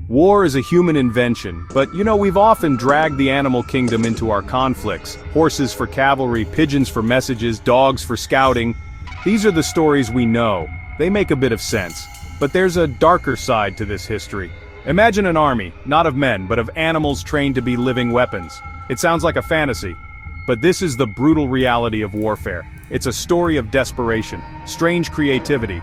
War is a human invention, but we've often dragged the animal kingdom into our conflicts. Horses for cavalry, pigeons for messages, dogs for scouting. These are the stories we know. They make a bit of sense. But there's a darker side to this history. Imagine an army, not of men, but of animals trained to be living weapons. It sounds like a fantasy, but this is the brutal reality of warfare. It's a story of desperation, strange creativity,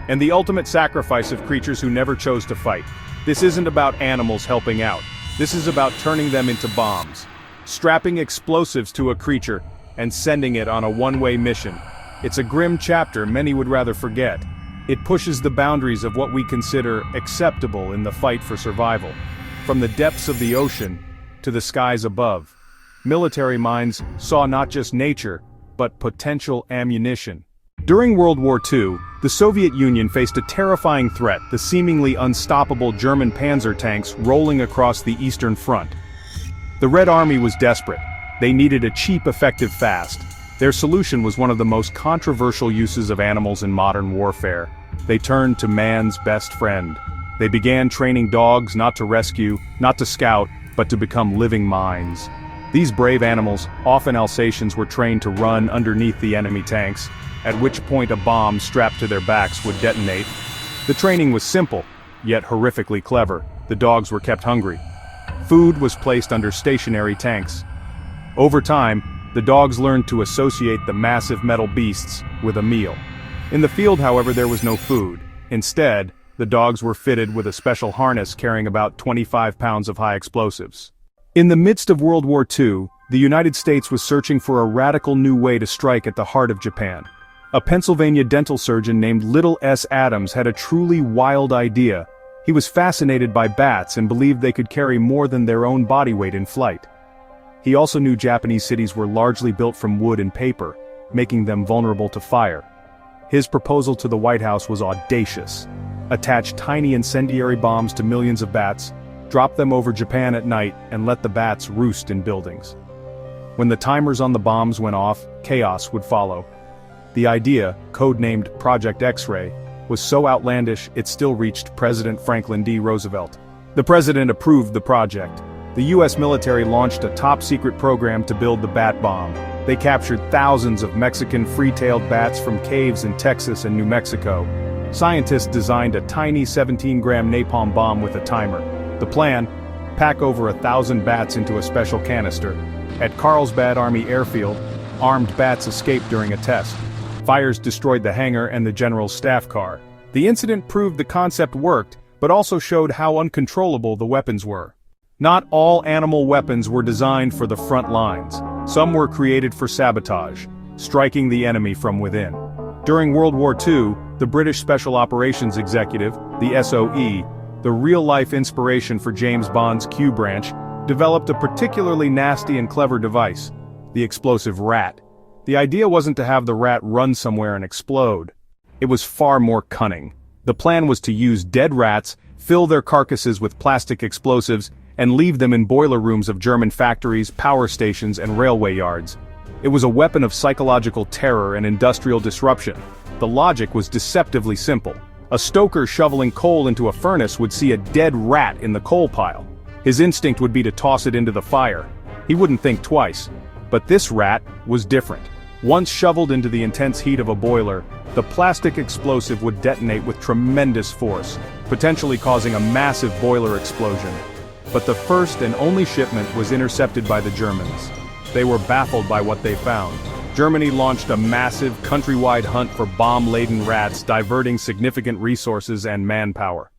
and the ultimate sacrifice of creatures who never chose to fight. This isn't about animals helping out. This is about turning them into bombs, strapping explosives to a creature, and sending it on a one-way mission. It's a grim chapter many would rather forget. It pushes the boundaries of what we consider acceptable in the fight for survival. From the depths of the ocean to the skies above, military minds saw not just nature, but potential ammunition. During World War II, the Soviet Union faced a terrifying threat, the seemingly unstoppable German panzer tanks rolling across the Eastern Front. The Red Army was desperate. They needed a cheap, effective fast. Their solution was one of the most controversial uses of animals in modern warfare. They turned to man's best friend. They began training dogs not to rescue, not to scout, but to become living mines. These brave animals, often Alsatians, were trained to run underneath the enemy tanks, at which point a bomb strapped to their backs would detonate. The training was simple, yet horrifically clever. The dogs were kept hungry. Food was placed under stationary tanks. Over time, the dogs learned to associate the massive metal beasts with a meal. In the field, however, there was no food. Instead, the dogs were fitted with a special harness carrying about 25 pounds of high explosives. In the midst of World War II, the United States was searching for a radical new way to strike at the heart of Japan. A Pennsylvania dental surgeon named Little S. Adams had a truly wild idea. He was fascinated by bats and believed they could carry more than their own body weight in flight. He also knew Japanese cities were largely built from wood and paper, making them vulnerable to fire. His proposal to the White House was audacious. Attach tiny incendiary bombs to millions of bats, drop them over Japan at night, and let the bats roost in buildings. When the timers on the bombs went off, chaos would follow. The idea, codenamed Project X-Ray, was so outlandish it still reached President Franklin D. Roosevelt. The president approved the project. The U.S. military launched a top-secret program to build the bat bomb. They captured thousands of Mexican free-tailed bats from caves in Texas and New Mexico. Scientists designed a tiny 17-gram napalm bomb with a timer. The plan? Pack over 1,000 bats into a special canister. At Carlsbad Army Airfield, armed bats escaped during a test. Fires destroyed the hangar and the general's staff car. The incident proved the concept worked, but also showed how uncontrollable the weapons were. Not all animal weapons were designed for the front lines. Some were created for sabotage, striking the enemy from within. During World War II, the British Special Operations Executive, the SOE, the real-life inspiration for James Bond's Q branch, developed a particularly nasty and clever device, the explosive rat. The idea wasn't to have the rat run somewhere and explode. It was far more cunning. The plan was to use dead rats, fill their carcasses with plastic explosives, and leave them in boiler rooms of German factories, power stations, and railway yards. It was a weapon of psychological terror and industrial disruption. The logic was deceptively simple. A stoker shoveling coal into a furnace would see a dead rat in the coal pile. His instinct would be to toss it into the fire. He wouldn't think twice. But this rat was different. Once shoveled into the intense heat of a boiler, the plastic explosive would detonate with tremendous force, potentially causing a massive boiler explosion. But the first and only shipment was intercepted by the Germans. They were baffled by what they found. Germany launched a massive, countrywide hunt for bomb-laden rats, diverting significant resources and manpower.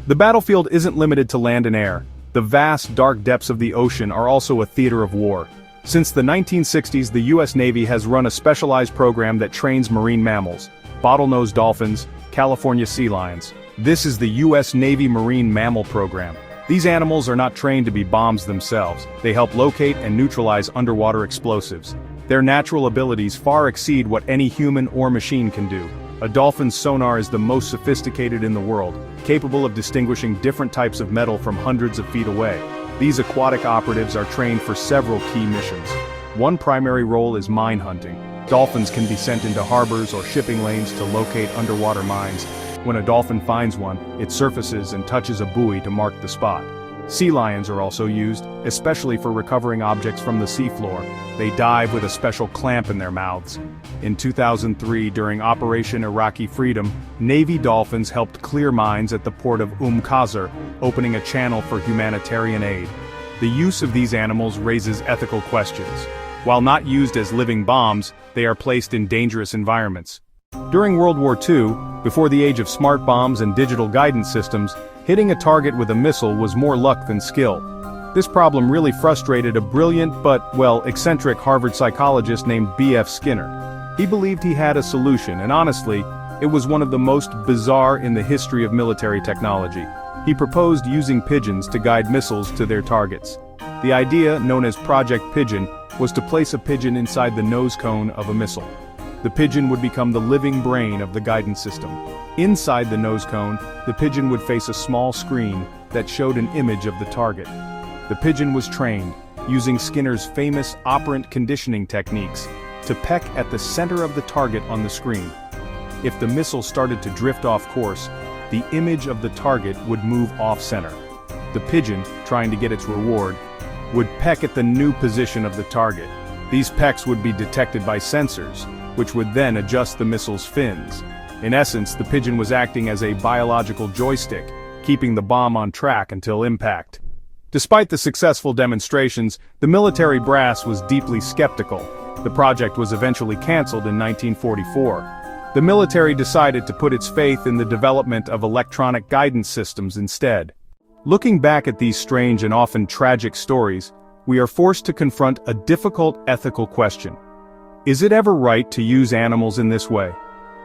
The battlefield isn't limited to land and air. The vast, dark depths of the ocean are also a theater of war. Since the 1960s, the U.S. Navy has run a specialized program that trains marine mammals, bottlenose dolphins, California sea lions. This is the U.S. Navy Marine Mammal Program. These animals are not trained to be bombs themselves. They help locate and neutralize underwater explosives. Their natural abilities far exceed what any human or machine can do. A dolphin's sonar is the most sophisticated in the world, capable of distinguishing different types of metal from hundreds of feet away. These aquatic operatives are trained for several key missions. One primary role is mine hunting. Dolphins can be sent into harbors or shipping lanes to locate underwater mines. When a dolphin finds one, it surfaces and touches a buoy to mark the spot. Sea lions are also used, especially for recovering objects from the seafloor. They dive with a special clamp in their mouths. In 2003, during Operation Iraqi Freedom, Navy dolphins helped clear mines at the port of Qasr, opening a channel for humanitarian aid. The use of these animals raises ethical questions. While not used as living bombs, they are placed in dangerous environments. During World War II, before the age of smart bombs and digital guidance systems, hitting a target with a missile was more luck than skill. This problem really frustrated a brilliant but, well, eccentric Harvard psychologist named B.F. Skinner. He believed he had a solution, and honestly, it was one of the most bizarre in the history of military technology. He proposed using pigeons to guide missiles to their targets. The idea, known as Project Pigeon, was to place a pigeon inside the nose cone of a missile. The pigeon would become the living brain of the guidance system. Inside the nose cone, the pigeon would face a small screen that showed an image of the target. The pigeon was trained, using Skinner's famous operant conditioning techniques, to peck at the center of the target on the screen. If the missile started to drift off course, the image of the target would move off-center. The pigeon, trying to get its reward, would peck at the new position of the target. These pecks would be detected by sensors, which would then adjust the missile's fins. In essence, the pigeon was acting as a biological joystick, keeping the bomb on track until impact. Despite the successful demonstrations, the military brass was deeply skeptical. The project was eventually canceled in 1944. The military decided to put its faith in the development of electronic guidance systems instead. Looking back at these strange and often tragic stories, we are forced to confront a difficult ethical question. Is it ever right to use animals in this way?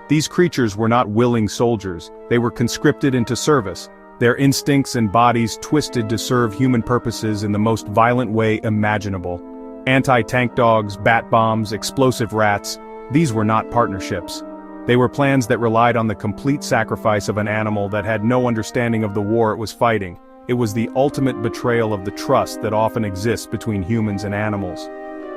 These creatures were not willing soldiers, they were conscripted into service, their instincts and bodies twisted to serve human purposes in the most violent way imaginable. Anti-tank dogs, bat bombs, explosive rats, these were not partnerships. They were plans that relied on the complete sacrifice of an animal that had no understanding of the war it was fighting. It was the ultimate betrayal of the trust that often exists between humans and animals.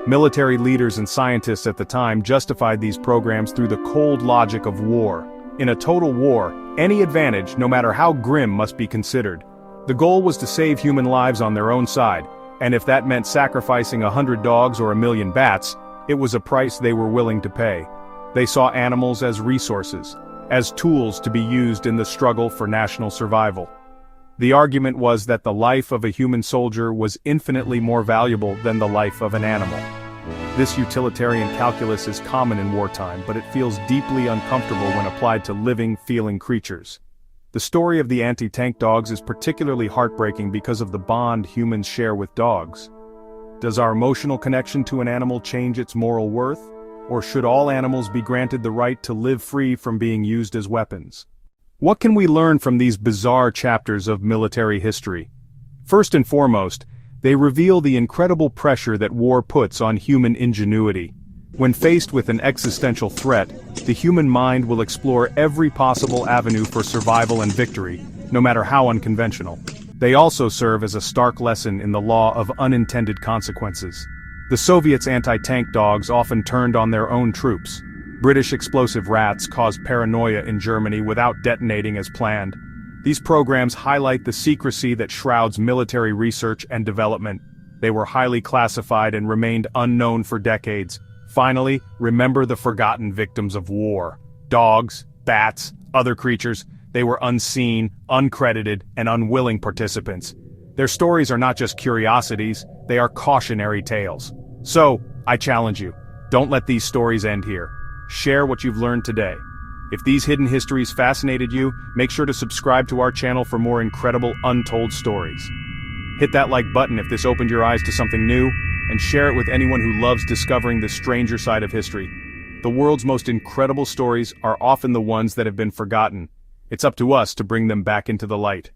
Military leaders and scientists at the time justified these programs through the cold logic of war. In a total war, any advantage, no matter how grim, must be considered. The goal was to save human lives on their own side, and if that meant sacrificing 100 dogs or 1,000,000 bats, it was a price they were willing to pay. They saw animals as resources, as tools to be used in the struggle for national survival. The argument was that the life of a human soldier was infinitely more valuable than the life of an animal. This utilitarian calculus is common in wartime, but it feels deeply uncomfortable when applied to living, feeling creatures. The story of the anti-tank dogs is particularly heartbreaking because of the bond humans share with dogs. Does our emotional connection to an animal change its moral worth? Or should all animals be granted the right to live free from being used as weapons? What can we learn from these bizarre chapters of military history? First and foremost, they reveal the incredible pressure that war puts on human ingenuity. When faced with an existential threat, the human mind will explore every possible avenue for survival and victory, no matter how unconventional. They also serve as a stark lesson in the law of unintended consequences. The Soviets' anti-tank dogs often turned on their own troops. British explosive rats caused paranoia in Germany without detonating as planned. These programs highlight the secrecy that shrouds military research and development. They were highly classified and remained unknown for decades. Finally, remember the forgotten victims of war. Dogs, bats, other creatures, they were unseen, uncredited, and unwilling participants. Their stories are not just curiosities, they are cautionary tales. So, I challenge you, don't let these stories end here. Share what you've learned today. If these hidden histories fascinated you, make sure to subscribe to our channel for more incredible untold stories. Hit that like button if this opened your eyes to something new, and share it with anyone who loves discovering the stranger side of history. The world's most incredible stories are often the ones that have been forgotten. It's up to us to bring them back into the light.